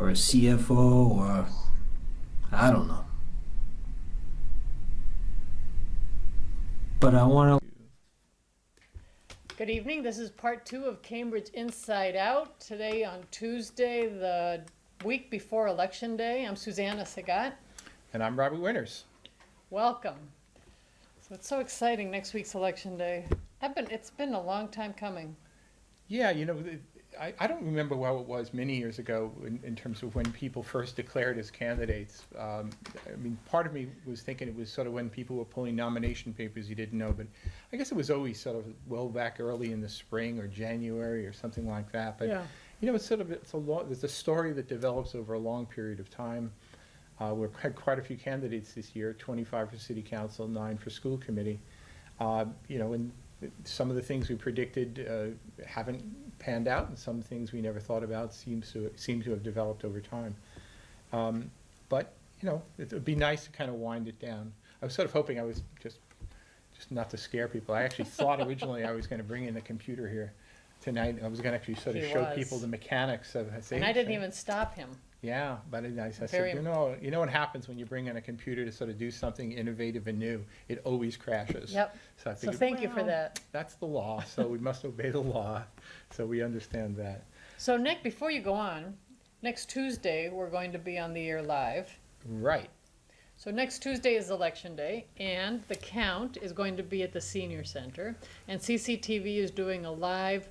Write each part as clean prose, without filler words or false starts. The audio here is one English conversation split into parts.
or a CFO or I don't know. But I want to. Good evening. This is part 2 of Cambridge Inside Out. Today on Tuesday, the week before Election Day. I'm Susanna Sagat. And I'm Robbie Winters. Welcome. So it's so exciting, next week's Election Day. It's been a long time coming. Yeah, I don't remember how it was many years ago in terms of when people first declared as candidates. Part of me was thinking it was sort of when people were pulling nomination papers you didn't know, but I guess it was always sort of well back early in the spring or January or something like that. But yeah. There's a story that develops over a long period of time. We've had quite a few candidates this year, 25 for city council, 9 for school committee. And some of the things we predicted haven't panned out, and some things we never thought about seem to have developed over time. But it would be nice to kind of wind it down. I was sort of hoping I was just not to scare people. I actually thought originally I was going to bring in a computer here tonight. I was going to actually sort of show people the mechanics of it. And I didn't even stop him. Yeah, but I said, you know what happens when you bring in a computer to sort of do something innovative and new? It always crashes. Yep. So Thank you for that. That's the law, so we must obey the law. So we understand that. So Nick, before you go on, next Tuesday we're going to be on the air live. Right. So next Tuesday is Election Day, and the count is going to be at the Senior Center, and CCTV is doing a live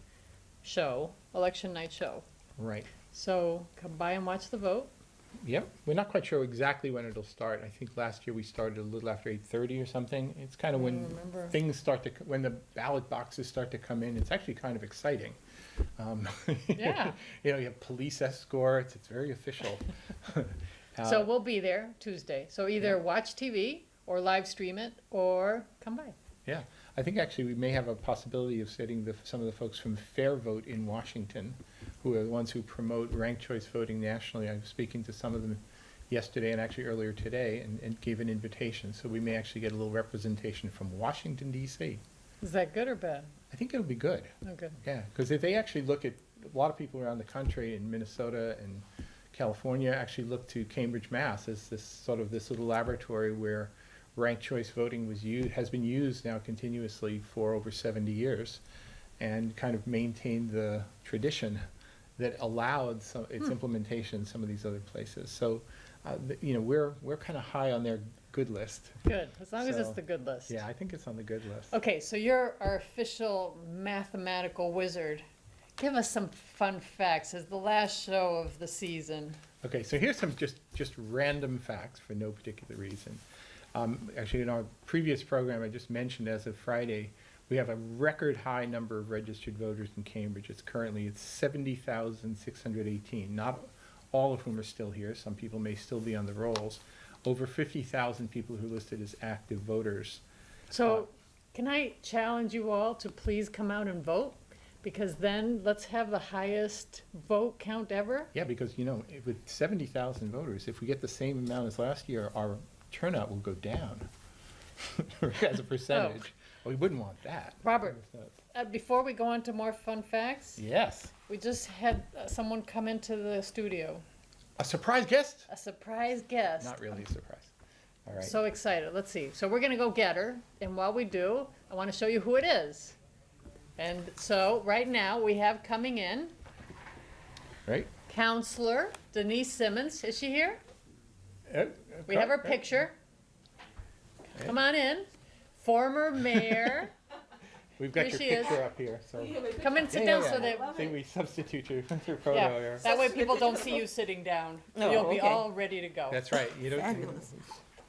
show, election night show. Right. So come by and watch the vote. Yep. We're not quite sure exactly when it'll start. I think last year we started a little after 8:30 or something. It's kind of when things when the ballot boxes start to come in. It's actually kind of exciting. Yeah. You have police escorts. It's very official. So we'll be there Tuesday. So either watch TV or live stream it or come by. Yeah. I think actually we may have a possibility of setting some of the folks from Fair Vote in Washington, who are the ones who promote ranked choice voting nationally. I was speaking to some of them yesterday and actually earlier today and gave an invitation. So we may actually get a little representation from Washington, D.C. Is that good or bad? I think it'll be good. Okay. Yeah, because if they actually look at, a lot of people around the country in Minnesota and California actually look to Cambridge, Mass. as this little laboratory where ranked choice voting has been used now continuously for over 70 years and kind of maintained the tradition that allowed its implementation in some of these other places. So, we're kind of high on their good list. Good, as long as it's the good list. Yeah, I think it's on the good list. Okay, so you're our official mathematical wizard. Give us some fun facts as the last show of the season. Okay, so here's some just random facts for no particular reason. Actually, in our previous program, I just mentioned as of Friday, we have a record high number of registered voters in Cambridge. It's 70,618, not all of whom are still here. Some people may still be on the rolls. Over 50,000 people who are listed as active voters. So can I challenge you all to please come out and vote? Because then let's have the highest vote count ever. Yeah, because, with 70,000 voters, if we get the same amount as last year, our turnout will go down as a percentage. Oh. Well, we wouldn't want that. Robert, before we go on to more fun facts, yes, we just had someone come into the studio. A surprise guest? A surprise guest. Not really a surprise. All right. So excited. Let's see. So we're going to go get her. And while we do, I want to show you who it is. And so right now we have coming in Right. Counselor Denise Simmons. Is she here? We have her Okay. picture. Come on in. Former mayor. We've got Here your she is. picture up here. So Come and sit down so that I think we substitute your photo yeah, here. that way people don't see you sitting down. Oh, You'll be okay. all ready to go. That's right. Fabulous.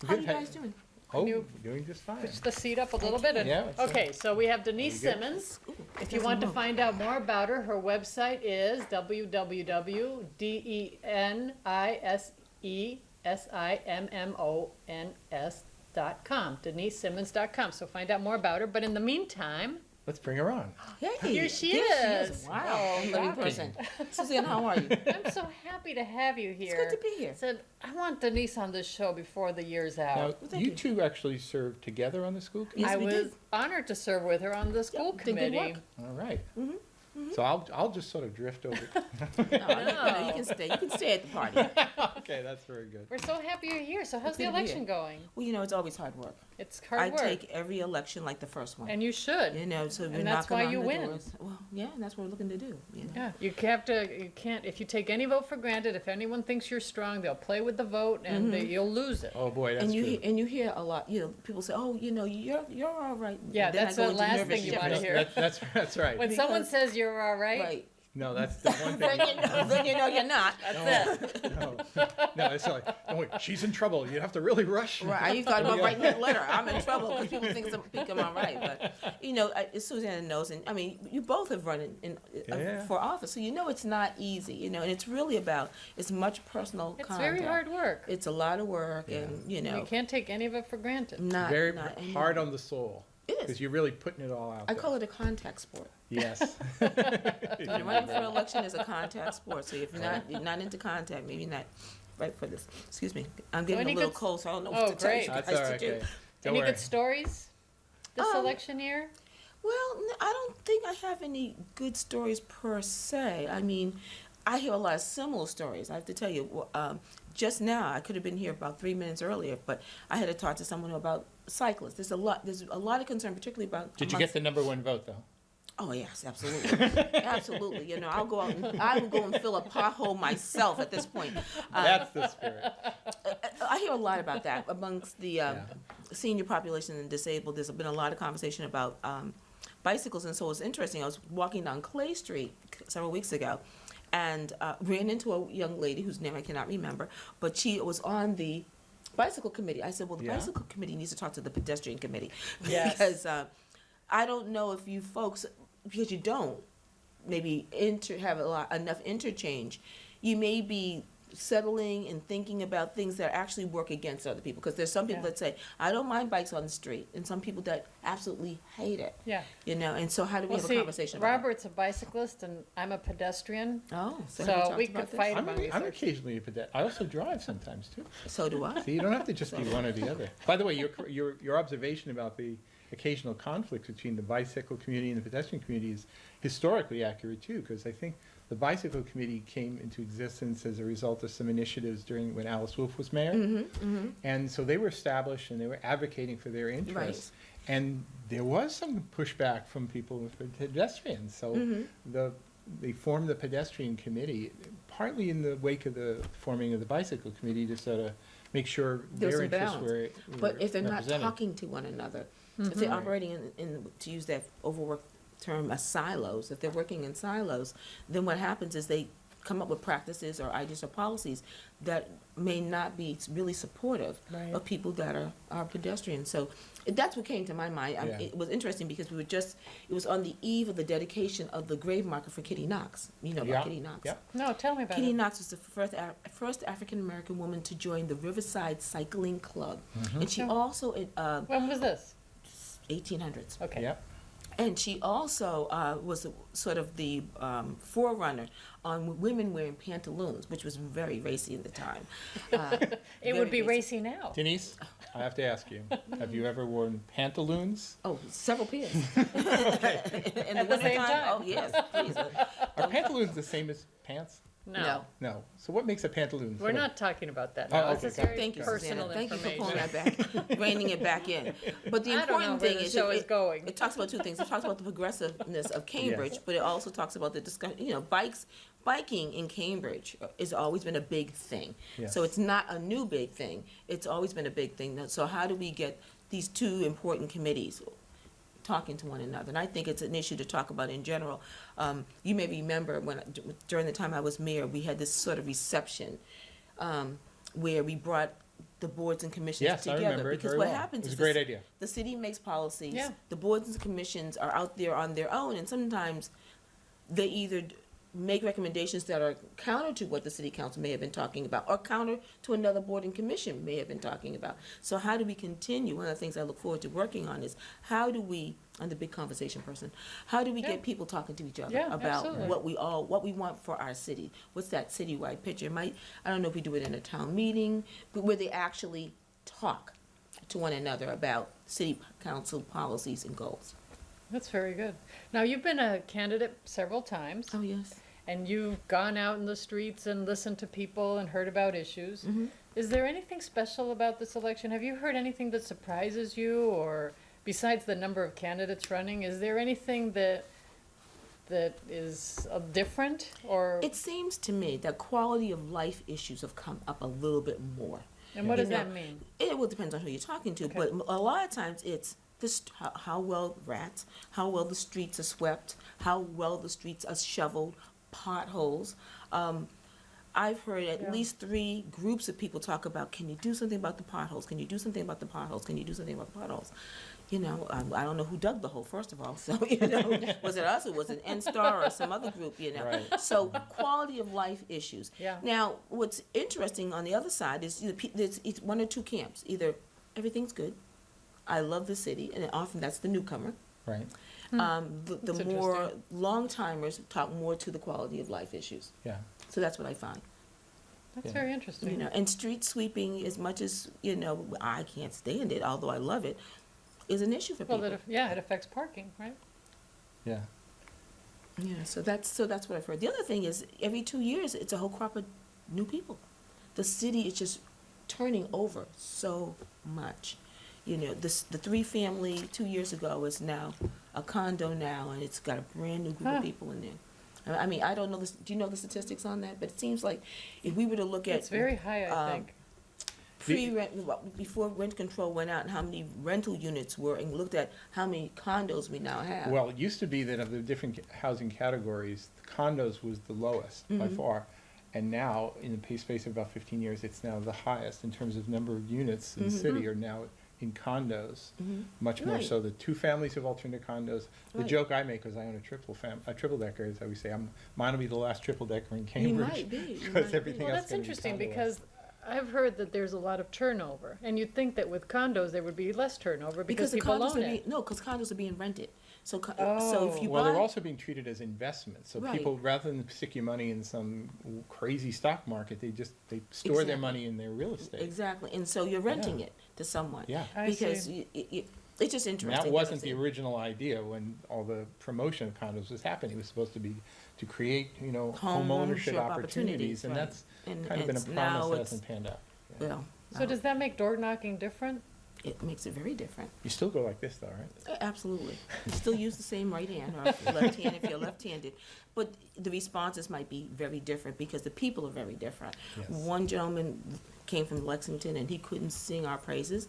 How are you guys doing? Oh, You- doing just fine. Push the seat up a little bit. And, Yeah, it's, okay, so we have Denise Very good. Simmons. If you want to find out more about her, her website is Denisesimmons.com, DeniseSimmons.com. So find out more about her. But in the meantime, Let's bring her on. Hey, Here she there is. Wow, Oh, living Robbie. person. Suzanne, how are you? I'm so happy to have you here. It's good to be here. Said, I want Denise on this show before the year's Now, out. thank you you. two actually served together on the school committee? Yes, I we was did. honored to serve with her on the school did good committee. work. All right. So I'll just sort of drift over. No, you can stay. You can stay at the party. Okay, that's very good. We're so happy you're here. So how's It's the good to be election going? Well, it's always hard work. It's hard I work. take every election like the first one. And you should. So we're and that's knocking why on you the win. doors. Well, yeah, and that's what we're looking to do. Yeah, you can't, if you take any vote for granted, if anyone thinks you're strong, they'll play with the vote and you'll lose it. Oh, boy, that's And good. you hear a lot. People say, "Oh, you're all right." Yeah, Then I that's go the into last nervous thing you shivers. wanna hear. That's right. When someone Because- says you're all right, Right. No, that's the one Then thing. you know you're not. that's it. No, it's like, don't worry, she's in trouble. You have to really rush. Right. You thought about writing that letter. I'm in trouble because people think I'm all right. But Susanna knows, and I mean, you both have run Yeah. for office, so it's not easy. And it's really about much personal It's contact. very hard work. It's a lot of work, and You can't take any of it for granted. not Very not any- hard on the soul. It is. Because you're really putting it all out I there. call it a contact sport. Yes. Running for election is a contact sport. So if you're not into contact, maybe not right for this. Excuse me. I'm getting any a little good- cold, so I don't know Oh, what to tell you great. That's guys all to right. do. Okay. Don't Any worry. good stories this election year? Well, I don't think I have any good stories per se. I mean, I hear a lot of similar stories. I have to tell you, just now, I could have been here about 3 minutes earlier, but I had to talk to someone about cyclists. There's a lot of concern, particularly about. Did you get the number one vote, though? Oh yes, absolutely, absolutely. I will go and fill a pothole myself at this point. That's the spirit. I hear a lot about that amongst the senior population and disabled. There's been a lot of conversation about bicycles, and so it's interesting. I was walking down Clay Street several weeks ago, and ran into a young lady whose name I cannot remember, but she was on the bicycle committee. I said, well, the Yeah. bicycle committee needs to talk to the pedestrian committee. Yes. Because I don't know if you folks, because you don't maybe have enough interchange, you may be settling and thinking about things that actually work against other people. Because there's some people Yeah. that say, I don't mind bikes on the street, and some people that absolutely hate it. Yeah. And so how do we Well, have see, a conversation about Robert's a bicyclist and I'm a pedestrian, that? Oh, so have talked we about could this? fight among I'm ourselves. occasionally a pedestrian. I also drive sometimes, too. So do I. So you don't have to just be one or the other. By the way, your observation about the occasional conflict between the bicycle community and the pedestrian community is historically accurate, too, because I think the bicycle committee came into existence as a result of some initiatives during when Alice Wolf was mayor. And so they were established and they were advocating for their interests. And there was some pushback from people with pedestrians. So they formed the pedestrian committee, partly in the wake of the forming of the bicycle committee to sort of make sure There's their some interests balance. were But if they're not represented. talking to one another, if they're operating in, to use that overworked term, silos, if they're working in silos, then what happens is they come up with practices or ideas or policies that may not be really supportive Right. of people that are pedestrians. So that's what came to my mind. Yeah. It was interesting because it was on the eve of the dedication of the grave marker for Kitty Knox. You know about Yeah, Kitty Knox. yeah. No, tell me about Kitty it. Knox was the first African-American woman to join the Riverside Cycling Club. And she also, When was this? 1800s. Okay. Yep. And she also was sort of the forerunner on women wearing pantaloons, which was very racy at the time. It would be racy now. Denise, I have to ask you, have you ever worn pantaloons? Oh, several pairs. In the At the same wintertime? time. Oh, yes, please. Are pantaloons the same as pants? No. No. So what makes a pantaloon? We're not talking about that Oh, now. okay, This is got it. very Thank you, personal Susanna. Thank you for information. pulling that back, reining it back in. But the I don't know important where thing the is show is going. it talks about two things. It talks about the progressiveness of Cambridge, Yes. but it also talks about the discussion. Biking in Cambridge has always been a big thing. Yes. So it's not a new big thing. It's always been a big thing. So how do we get these two important committees talking to one another? And I think it's an issue to talk about in general. You may remember during the time I was mayor, we had this sort of reception where we brought the boards and commissions Yes, I together. remember it Because very what well. happens It was is a great idea. the city makes policies. Yeah. The boards and commissions are out there on their own, and sometimes they either make recommendations that are counter to what the city council may have been talking about, or counter to another board and commission may have been talking about. So how do we continue? One of the things I look forward to working on is how do we, I'm the big conversation person, how do we Yeah. get people talking to each other Yeah, about absolutely. what we want for our city? What's that citywide picture? I don't know if we do it in a town meeting, but where they actually talk to one another about city council policies and goals. That's very good. Now, you've been a candidate several times, Oh, yes. and you've gone out in the streets and listened to people and heard about issues. Mhm. Is there anything special about this election? Have you heard anything that surprises you, or besides the number of candidates running, is there anything that is different, or? It seems to me that quality of life issues have come up a little bit more. And what You does know, that mean? It will depend on who you're talking to, Okay. but a lot of times it's how well rats, how well the streets are swept, how well the streets are shoveled, potholes. I've heard Yeah. at least 3 groups of people talk about, can you do something about the potholes? Can you do something about the potholes? Can you do something about the potholes? You know, I don't know who dug the hole, first of all, so, you know, was it us or was it N-Star or some other group, you know? Right. So quality of life issues. Yeah. Now, what's interesting on the other side is it's 1 or 2 camps. Either everything's good, I love the city, and often that's the newcomer. Right, The That's more interesting. long-timers talk more to the quality of life issues. yeah. So that's what I find. That's Yeah. very interesting. You know, and street sweeping, as much as, you know, I can't stand it, although I love it, is an issue for Well, people. it affects parking, right? Yeah, Yeah, so that's what I've heard. The other thing is, every 2 years, it's a whole crop of new people. The city is just turning over so much. You know, the 3-family 2 years ago is now a condo now, and it's got a brand new group Huh. of people in there. I mean, I don't know this. Do you know the statistics on that? But it seems like if we were to look at It's very high, I think. pre-rent, before rent control went out, and how many rental units were, and looked at how many condos we now have. well, it used to be that of the different housing categories, the condos was the lowest by Mhm. far. And now, in the space of about 15 years, it's now the highest in terms of number of units in the Mhm. city are now in condos. Mhm. Much more Right. so. The 2 families have all turned to condos. The Right. joke I make, because I own a triple decker, is I always say, mine will be the last triple decker in Cambridge. might be, you Because might be. everything Well, else that's is gonna be interesting, condoized. because I've heard that there's a lot of turnover, and you'd think that with condos, there would be less turnover because the people condos own are it. no, because condos are being rented. So, so Oh. if you Well, they're buy, also being treated as investments, so Right. people, rather than stick your money in some crazy stock market, they store their Exactly. money in their real estate. exactly, and so you're renting it to someone. Yeah. I Because see. it's just And interesting. that wasn't the thing. original idea when all the promotion of condos was happening. It was supposed to be to create, home Home ownership ownership opportunities, and right. that's And kind of been a it's- now promise that it's- hasn't panned out. Yeah. Well, So does that make door knocking different? it makes it very different. You still go like this though, right? Absolutely. You still use the same right hand or left hand if you're left-handed. But the responses might be very different because the people are very different. Yes. One gentleman came from Lexington and he couldn't sing our praises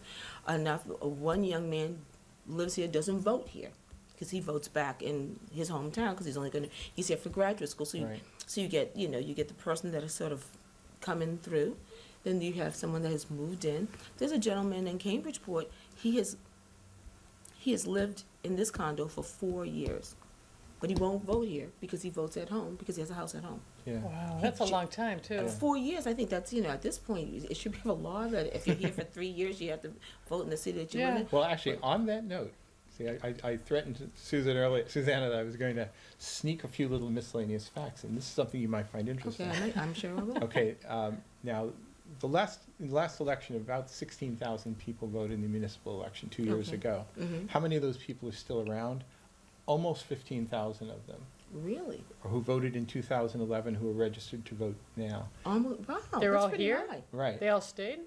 enough. One young man lives here, doesn't vote here because he votes back in his hometown because he's here for graduate school. So Right. you get, you get the person that is sort of coming through. Then you have someone that has moved in. There's a gentleman in Cambridgeport. He has lived in this condo for 4 years, but he won't vote here because he votes at home because he has a house at home. Yeah. Wow, that's a long time, too. 4 years, I think that's at this point it should be a law that if you're here for 3 years, you have to vote in the city that you live Yeah. in. Well, actually, on that note, see, I threatened to Susanna that I was going to sneak a few little miscellaneous facts, and this is something you might find interesting. Okay, I'm sure I will. Okay, now, in the last election, about 16,000 people voted in the municipal election 2 years Okay. ago. Mhm. How many of those people are still around? Almost 15,000 of them, Really? or who voted in 2011, who are registered to vote now. Wow, They're that's all pretty here? high. Right. They all stayed?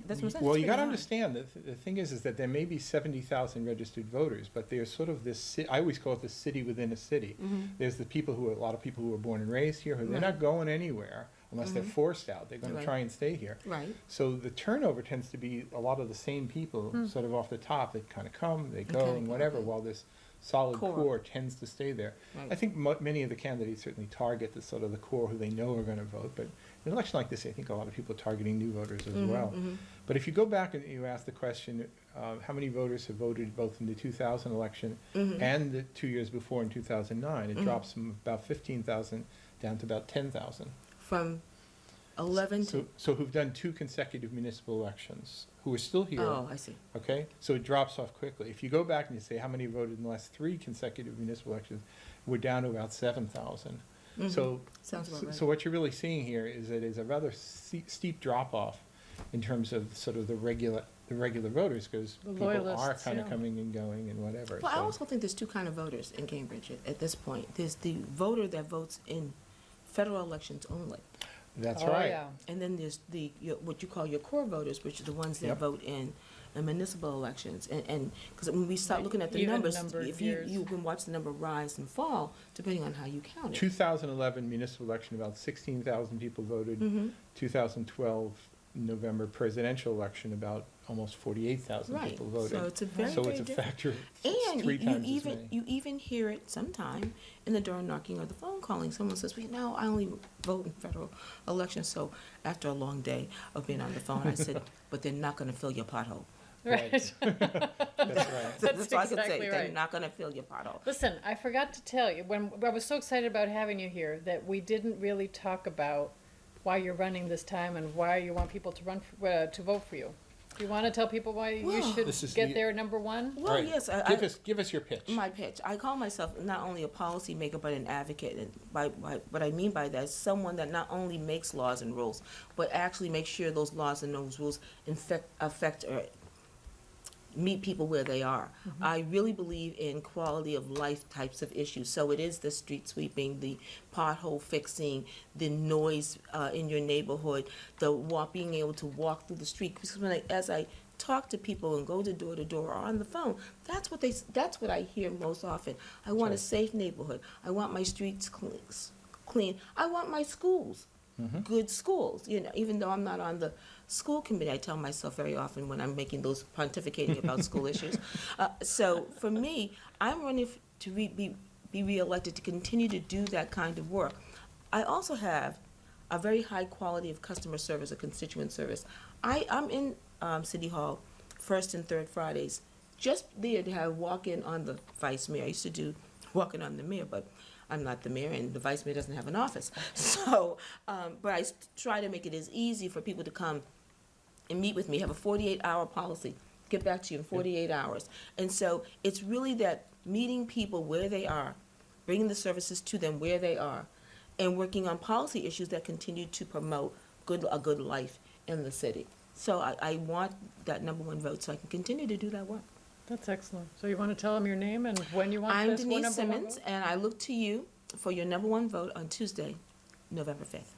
That's what I'm saying, Well, that's you got to pretty high. understand that the thing is that there may be 70,000 registered voters, but there's sort of this, I always call it the city within a city. Mhm. There's a lot of people who were born and raised here, who they're Right. not going anywhere unless they're Mhm. forced out. They're going Right. to try and stay here. Right. So the turnover tends to be a lot of the same people, sort of off the top, that kind of come, they go, Okay, and whatever, okay. while this solid Core. core tends to stay there. Right. I think many of the candidates certainly target the sort of the core who they know are going to vote, but in an election like this, I think a lot of people are targeting new voters as Mhm, well. mhm. But if you go back and you ask the question, how many voters have voted both in the 2000 election Mhm. and the 2 years before in 2009, it Mhm. drops from about 15,000 down to about 10,000. From 11 to, So who've done 2 consecutive municipal elections, who are still here. oh, I see. Okay, so it drops off quickly. If you go back and you say how many voted in the last 3 consecutive municipal elections, we're down to about 7,000. Mhm. So, Sounds about right. so what you're really seeing here is that it's a rather steep drop off in terms of sort of the the regular voters, because The people are loyalists, kind of yeah. coming and going and whatever. Well, I so. also think there's two kind of voters in Cambridge at this point. There's the voter that votes in federal elections only. That's Oh, right. yeah. And then there's what you call your core voters, which are the ones that Yep. vote in municipal elections. And because when we start looking at the Even numbers, numbered if years. you can watch the number rise and fall depending on how you count it. 2011 municipal election, about 16,000 people voted. Mhm. 2012 November presidential election, about almost 48,000 Right. people voted. So it's a very, So very it's a different. factor of And three you times as even many. you even hear it sometime in the door knocking or the phone calling. Someone says, "Well, no, I only vote in federal elections." So after a long day of being on the phone, I said, "But they're not going to fill your pothole." Right. That's right. That's all I can say. exactly They're right. not going to fill your pothole. Listen, I forgot to tell you, when I was so excited about having you here, that we didn't really talk about why you're running this time and why you want people to run to vote for you. Do you want to tell people why you Well, should This is get the- there number one? Well, All right. yes, Give us your pitch. my pitch. I call myself not only a policymaker but an advocate. And by what I mean by that is someone that not only makes laws and rules, but actually makes sure those laws and those rules affect or meet people where they are. I really believe in quality of life types of issues. So it is the street sweeping, the pothole fixing, the noise in your neighborhood, being able to walk through the street. Because as I talk to people and go to door or on the phone, that's what I hear most often. I want a safe neighborhood. I want my streets clean. I want my schools good schools. You know, even though I'm not on the school committee, I tell myself very often when I'm making those pontificating about school issues. So for me, I'm running to be reelected to continue to do that kind of work. I also have a very high quality of customer service, or constituent service. I'm in City Hall first and third Fridays, just there to have walk-in on the vice mayor. I used to do walk-in on the mayor, but I'm not the mayor, and the vice mayor doesn't have an office. So, but I try to make it as easy for people to come and meet with me, have a 48-hour policy, get back to you in 48 hours. And so it's really that meeting people where they are, bringing the services to them where they are, and working on policy issues that continue to promote a good life in the city. So I want that number one vote so I can continue to do that work. That's excellent. So you want to tell them your name and when you want I'm this Denise number one Simmons, vote? and I look to you for your number one vote on Tuesday, November 5th.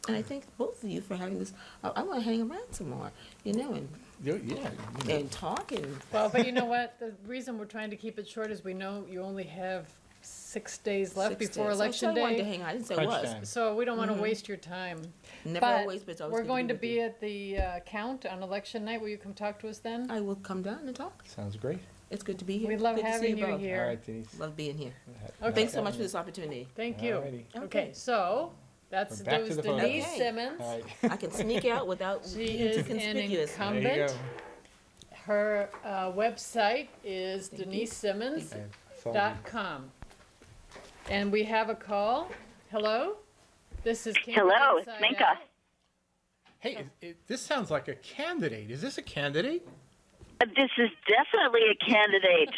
And I thank both of you for having this. I want to hang around some more, you know, and talk and. Well, but you know what? The reason we're trying to keep it short is we know you only have 6 days left 6 before days. election I wanted to day. hang on. I didn't say it Crunch was. time. So we don't want to waste your time. Never But always, but it's always we're good going to with you. be at the count on election night. Will you come talk to us then? I will come down and talk. Sounds great. It's good to be here. We love Good to see having you both. here. All right, Denise. Love being here. Okay. Thanks so much for this opportunity. Thank you. Alrighty. Okay, so that We're back to was the photo. Denise Okay. Simmons. All right. I can sneak out without She being is too an conspicuous. There you incumbent. go. Her website is Thank you. denisesimmons.com. I saw And we have a call. Hello? This is Cambridge Hello, it's InsideOut. Minka. Hey, this sounds like a candidate. Is this a candidate? This is definitely a candidate,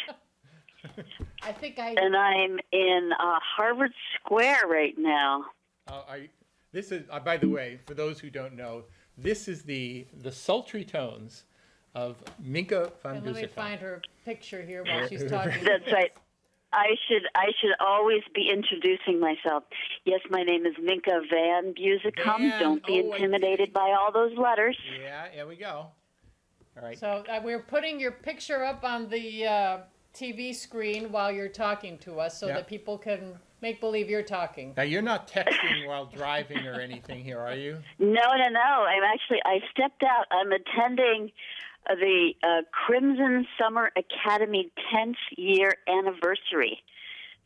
I think I, and I'm in Harvard Square right now. This is, by the way, for those who don't know, this is the sultry tones of Minka and let me vanBeuzekom. find her picture here while she's talking. That's right. I should always be introducing myself. Yes, my name is Minka vanBeuzekom. Van, Don't be oh, I intimidated did. by all those letters. Yeah, here we go. All right. So we're putting your picture up on the TV screen while you're talking to us so Yeah. that people can make believe you're talking. Now, you're not texting while driving or anything here, are you? No. I stepped out. I'm attending the Crimson Summer Academy 10th year anniversary.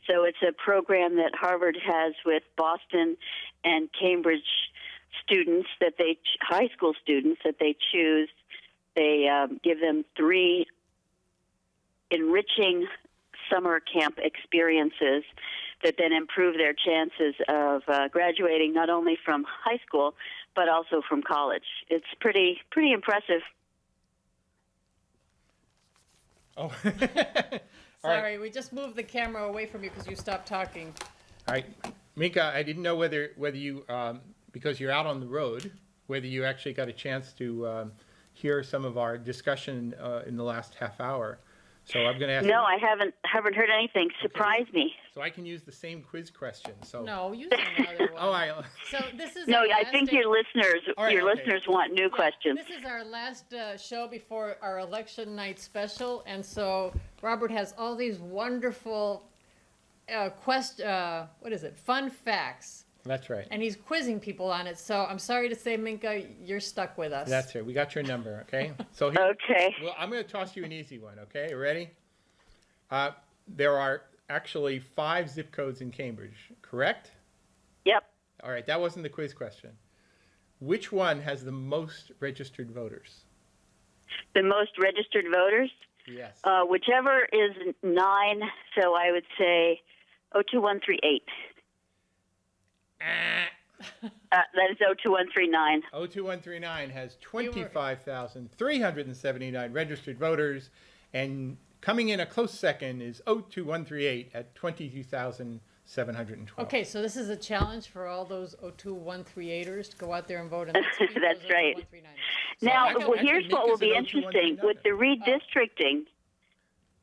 So it's a program that Harvard has with Boston and Cambridge students high school students that they choose. They give them 3 enriching summer camp experiences that then improve their chances of graduating not only from high school but also from college. It's pretty impressive. Oh. Sorry, we just moved the camera away from you because you stopped talking. All right, Minka, I didn't know whether you, because you're out on the road, whether you actually got a chance to hear some of our discussion in the last half hour. So I'm going to ask. No, I haven't heard anything. Surprise me. So I can use the same quiz question. So. No, use another one. Oh, I. So this is No, our I last think day- your listeners All right, okay. listeners want new questions. This is our last show before our election night special, and so Robert has all these wonderful fun facts, That's right. and he's quizzing people on it. So I'm sorry to say, Minka, you're stuck with us. That's it. We got your number. Okay. So here, Okay. well, I'm going to toss you an easy one. Okay. You ready? There are actually 5 zip codes in Cambridge. Correct? Yep. All right. That wasn't the quiz question. Which one has the most registered voters? The most registered voters? Yes. Whichever is 9, so I would say 02138. That is 02139. 02139 has 25,379 registered voters, and coming in a close second is 02138 at 22,712. Okay, so this is a challenge for all those 02138ers to go out there and vote. And let's beat That's those right. 02139ers. Now, actually, here's what will be Minkas is interesting 02139. with the redistricting.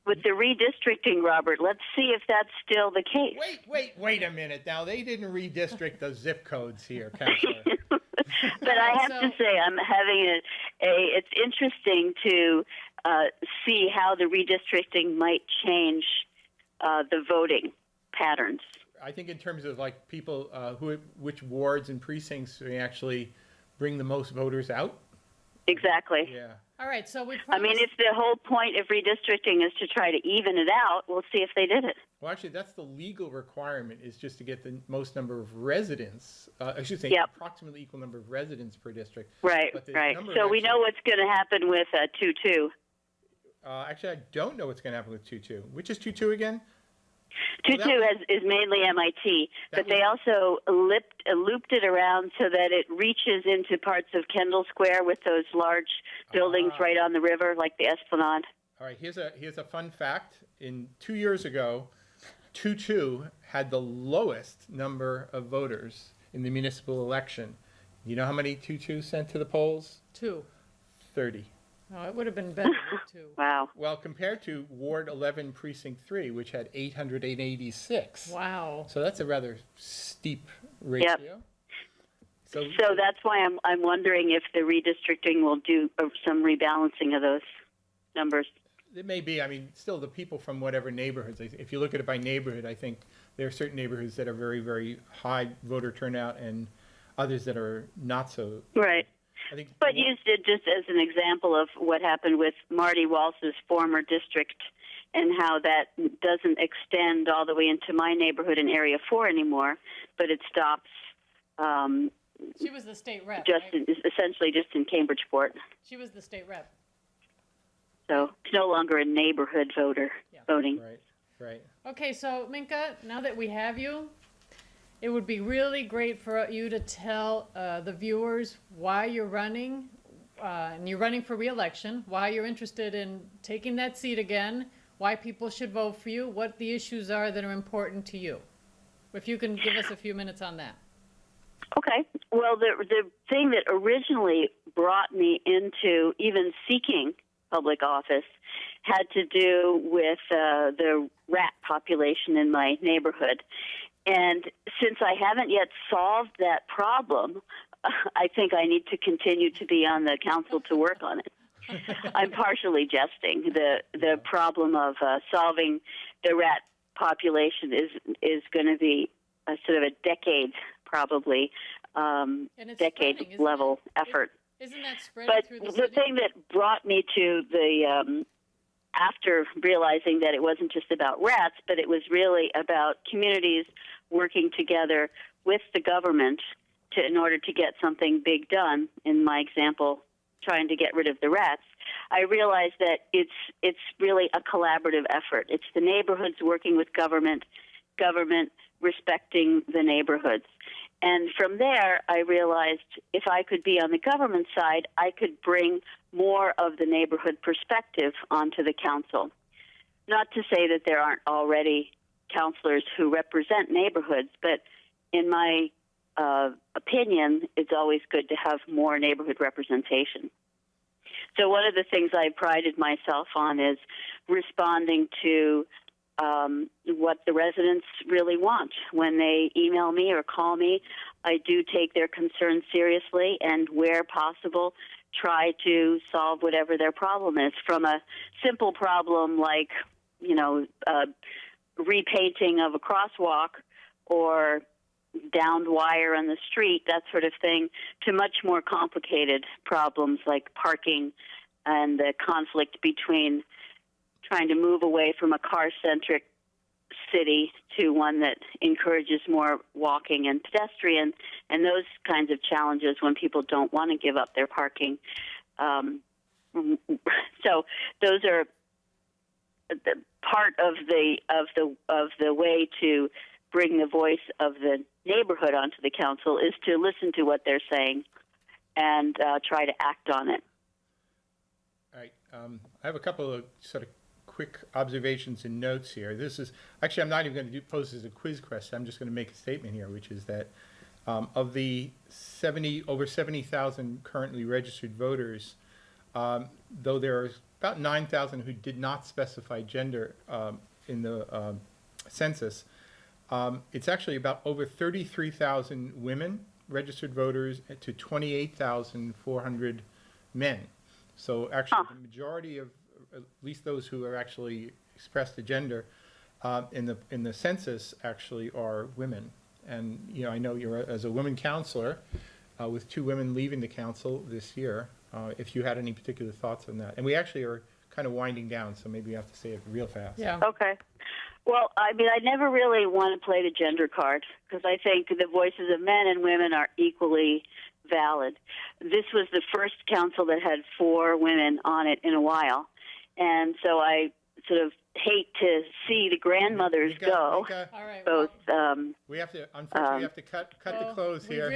With the redistricting, Robert, let's see if that's still the case. Wait a minute. Now, they didn't redistrict the zip codes here, Counselor. But I have to say, I'm having it's interesting to see how the redistricting might change the voting patterns. I think in terms of like people, which wards and precincts may actually bring the most voters out. Exactly. Yeah. All right, so we I mean, if the whole point of redistricting is to try to even it out, we'll see if they did it. Well, actually, that's the legal requirement, is just to get the most number of residents. I should say Yep. approximately equal number of residents per district. Right, But the right. number So of we know what's going to happen with 2-2. Actually, I don't know what's going to happen with 2-2. Which is 2-2 again? 2-2 is mainly MIT, That but they also looped it around so that it reaches into parts of Kendall Square with those large buildings right on the river, like the Esplanade. All right, here's a fun fact. 2 years ago, 2-2 had the lowest number of voters in the municipal election. You know how many 2-2 sent to the polls? 2. 30. No, it would have been better with 2. Wow. Well, compared to Ward 11, Precinct 3, which had 886. Wow. So that's a rather steep ratio. So that's why I'm wondering if the redistricting will do some rebalancing of those numbers. it may be. I mean, still the people from whatever neighborhoods. If you look at it by neighborhood, I think there are certain neighborhoods that are very, very high voter turnout and others that are not so. Right. I think. But used it just as an example of what happened with Marty Walsh's former district and how that doesn't extend all the way into my neighborhood in Area 4 anymore, but it stops She was the state rep. just right? essentially just in Cambridgeport. She was the state rep. So it's no longer a neighborhood voting. Right. Right. Okay, so Minka, now that we have you, it would be really great for you to tell the viewers why you're running, and you're running for re-election, why you're interested in taking that seat again, why people should vote for you, what the issues are that are important to you. If you can give us a few minutes on that. Okay. Well, the thing that originally brought me into even seeking public office had to do with the rat population in my neighborhood. And since I haven't yet solved that problem, I think I need to continue to be on the council to work on it. I'm partially jesting. The problem of solving the rat population is going to be a sort of a decade, probably, And it's decade spreading, isn't level it? effort. Isn't that spreading But through the the city? thing that brought me to the after realizing that it wasn't just about rats, but it was really about communities working together with the government in order to get something big done. In my example, trying to get rid of the rats, I realized that it's really a collaborative effort. It's the neighborhoods working with government respecting the neighborhoods. And from there, I realized if I could be on the government side, I could bring more of the neighborhood perspective onto the council. Not to say that there aren't already councilors who represent neighborhoods, but in my opinion, it's always good to have more neighborhood representation. So one of the things I prided myself on is responding to what the residents really want. When they email me or call me, I do take their concerns seriously and, where possible, try to solve whatever their problem is, from a simple problem like, repainting of a crosswalk or downed wire on the street, that sort of thing, to much more complicated problems like parking and the conflict between trying to move away from a car-centric city to one that encourages more walking and pedestrian, and those kinds of challenges when people don't want to give up their parking. So those are the part of the way to bring the voice of the neighborhood onto the council is to listen to what they're saying and try to act on it. All right. I have a couple of sort of quick observations and notes here. This is actually, I'm not even going to pose this as a quiz question. I'm just going to make a statement here, which is that of the over 70,000 currently registered voters, though there are about 9,000 who did not specify gender in the census, it's actually about over 33,000 women registered voters to 28,400 men. So actually, the majority of, at least those who are actually expressed the gender in the census, actually are women. And I know you're, as a women counselor, with 2 women leaving the council this year, if you had any particular thoughts on that. And we actually are kind of winding down, so maybe you have to say it real fast. Yeah. Okay. Well, I mean, I never really want to play the gender card because I think the voices of men and women are equally valid. This was the first council that had 4 women on it in a while, and so I sort of hate to see the grandmothers go. Minka, All right. Both. Well, we have to, unfortunately, we have to cut the close we here. really